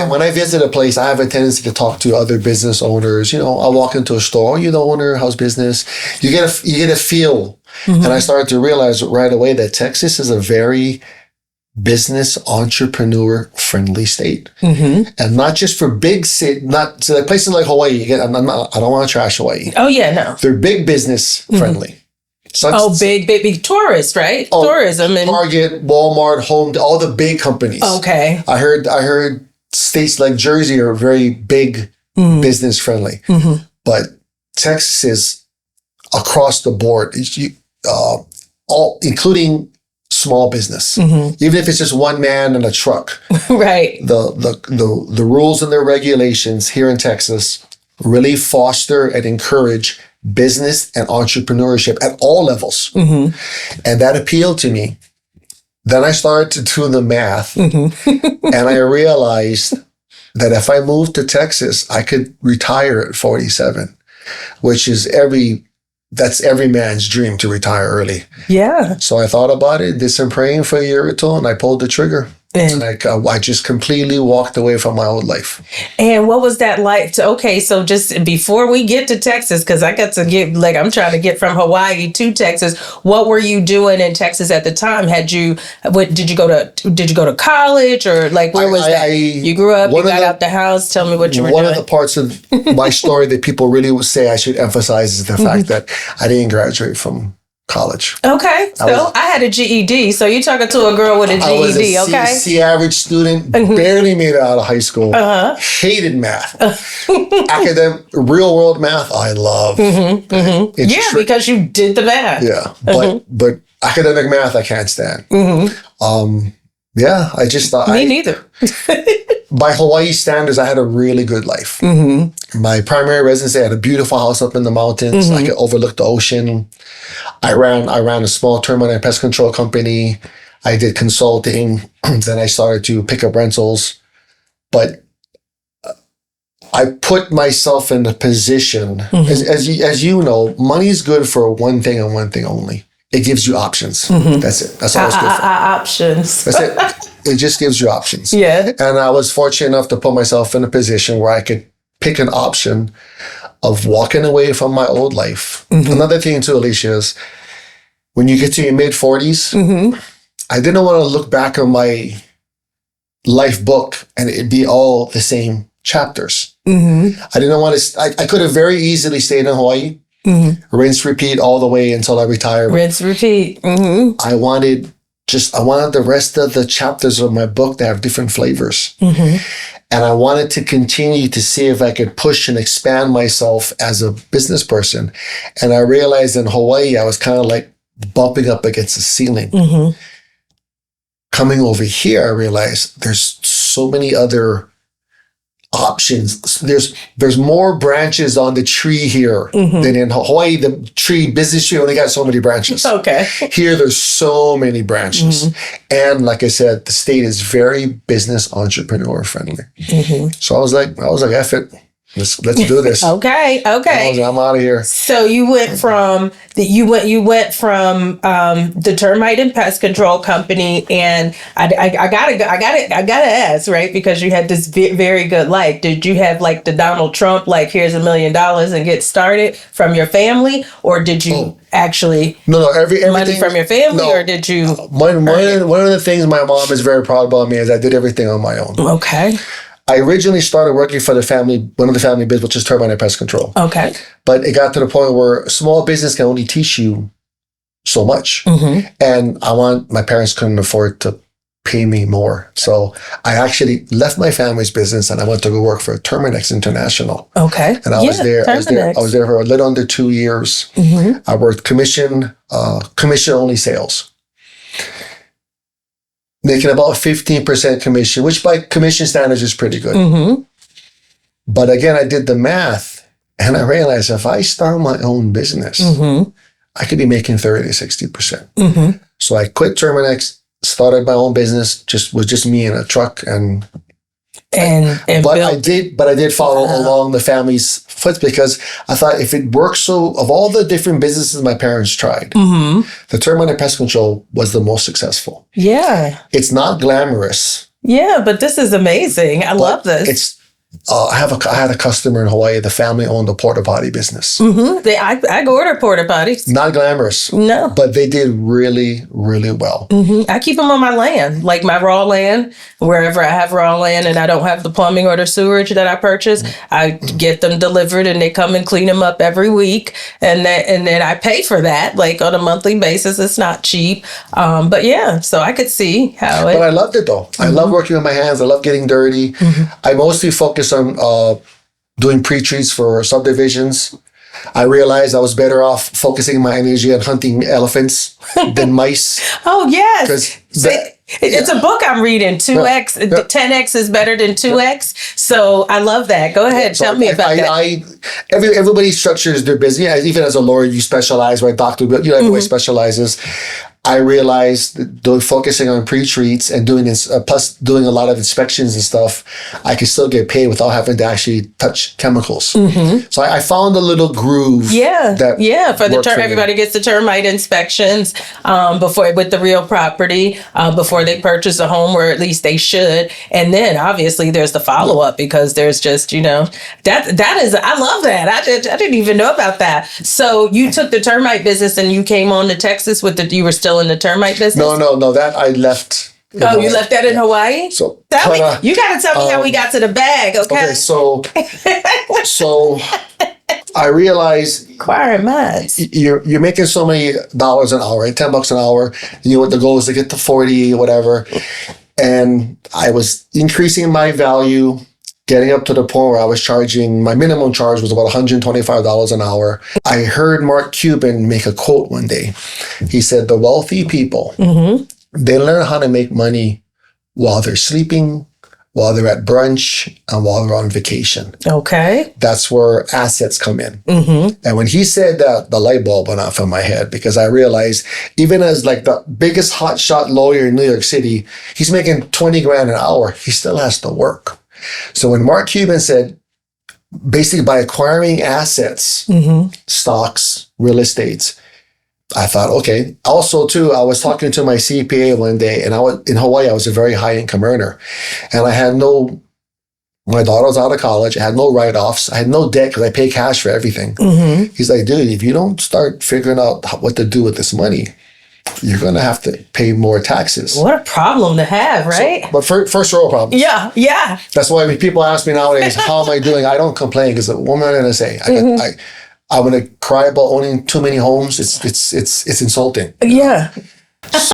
And when I visit a place, I have a tendency to talk to other business owners. I walk into a store, you the owner, how's business? You get a feel. And I started to realize right away that Texas is a very business entrepreneur friendly state. And not just for big city, not so like places like Hawaii. Again, I don't want to trash Hawaii. Oh yeah, no. They're big business friendly. Big tourist, right? Tourism and Target, Walmart, Home, all the big companies. Okay. I heard states like Jersey are very big business friendly, but Texas is across the board. All including small business, even if it's just one man and a truck. Right. The rules and the regulations here in Texas really foster and encourage business and entrepreneurship at all levels. And that appealed to me. Then I started to do the math and I realized that if I moved to Texas, I could retire at 47, which is that's every man's dream to retire early. Yeah. So I thought about it, did some praying for a year or two, and I pulled the trigger. And I just completely walked away from my old life. And what was that like? So just before we get to Texas, because I got to I'm trying to get from Hawaii to Texas. What were you doing in Texas at the time? Did you go to college, or where was that? You grew up, you got out the house. Tell me what you were doing. One of the parts of my story that people really would say I should emphasize is the fact that I didn't graduate from college. Okay. I had a GED. So you're talking to a girl with a GED, I was a C average student, barely made it out of high school, hated math. Academic, real world math, I love. Because you did the math. Yeah. But academic math, I can't stand. I just thought. Me neither. By Hawaii standards, I had a really good life. My primary residence, I had a beautiful house up in the mountains. I could overlook the ocean. I ran a small termite and pest control company. I did consulting. Then I started to pick up rentals. But I put myself in a position, as you know, money is good for one thing and one thing only. It gives you options. That's it. That's all it's good for. Options. That's it. It just gives you options. Yeah. And I was fortunate enough to put myself in a position where I could pick an option of walking away from my old life. Another thing too, Alisha, is when you get to your mid-40s, I didn't want to look back on my life book and it'd be all the same chapters. I didn't want to, I could have very easily stayed in Hawaii, rinse, repeat all the way until I retired. Rinse, repeat. I wanted the rest of the chapters of my book to have different flavors. And I wanted to continue to see if I could push and expand myself as a business person. And I realized in Hawaii, I was kind of like bumping up against the ceiling. Coming over here, I realized there's so many other options. There's more branches on the tree here than in Hawaii. The business tree only got so many branches. Okay. Here, there's so many branches. And like I said, the state is very business entrepreneur friendly. So I was like, F it. Let's do this. Okay. I'm out of here. So you went from the termite and pest control company, and I gotta ask, right? Because you had this very good life. Did you have like the Donald Trump, like here's $1 million and get started from your family, or did you actually everything money from your family, or did you? One of the things my mom is very proud about me is I did everything on my own. Okay. I originally started working for one of the family business, which is termite and pest control. Okay. But it got to the point where small business can only teach you so much. And my parents couldn't afford to pay me more. So I actually left my family's business and I went to go work for Terminex International. Okay. And I was there for a little under 2 years. I worked commission only sales. Making about 15% commission, which by commission standards is pretty good. But again, I did the math and I realized if I start my own business, I could be making 30 to 60%. So I quit Terminex, started my own business, was just me in a truck but I did follow along the family's foot because I thought if it works of all the different businesses my parents tried, the termite and pest control was the most successful. Yeah. It's not glamorous. Yeah, but this is amazing. I love this. It's I had a customer in Hawaii. The family owned a porta potty business. I go order porta potties. Not glamorous. No. But they did really, really well. I keep them on my land, like my raw land, wherever I have raw land and I don't have the plumbing or the sewerage that I purchase. I get them delivered and they come and clean them up every week. And then I pay for that, like on a monthly basis. It's not cheap. But yeah, so I could see how it. But I loved it though. I love working with my hands. I love getting dirty. I mostly focus on doing pre-treats for subdivisions. I realized I was better off focusing my energy on hunting elephants than mice. Oh, yes. It's a book I'm reading, 2X, 10X is better than 2X. So I love that. Go ahead. Tell me about that. Everybody structures their business. Even as a lawyer, you specialize, right? Doctor, everybody specializes. I realized that focusing on pre-treats and doing this, plus doing a lot of inspections and stuff, I could still get paid without having to actually touch chemicals. So I found a little groove. For the everybody gets the termite inspections before with the real property before they purchase a home, or at least they should. And then obviously there's the follow up because there's just that is I love that. I didn't even know about that. So you took the termite business and you came on to Texas you were still in the termite business? No, that I left. You left that in Hawaii? So you got to tell me how we got to the bag, okay? So I realized inquiring minds. You're making so many dollars an hour, right? $10 an hour. The goal is to get to 40, whatever. And I was increasing my value, getting up to the point where I was charging, my minimum charge was about $125 an hour. I heard Mark Cuban make a quote one day. He said, the wealthy people, they learn how to make money while they're sleeping, while they're at brunch, and while they're on vacation. Okay. That's where assets come in. And when he said that, the light bulb went off in my head, because I realized even as like the biggest hotshot lawyer in New York City, he's making 20 grand an hour. He still has to work. So when Mark Cuban said, basically by acquiring assets, stocks, real estates, I thought, okay. Also, too, I was talking to my CPA one day, and in Hawaii, I was a very high income earner. And I had my daughter was out of college. I had no write-offs. I had no debt because I pay cash for everything. He's like, dude, if you don't start figuring out what to do with this money, you're going to have to pay more taxes. What a problem to have, right? But first world problems. Yeah. That's why when people ask me nowadays, how am I doing? I don't complain, because what am I going to say? I'm going to cry about owning too many homes. It's insulting. Yeah.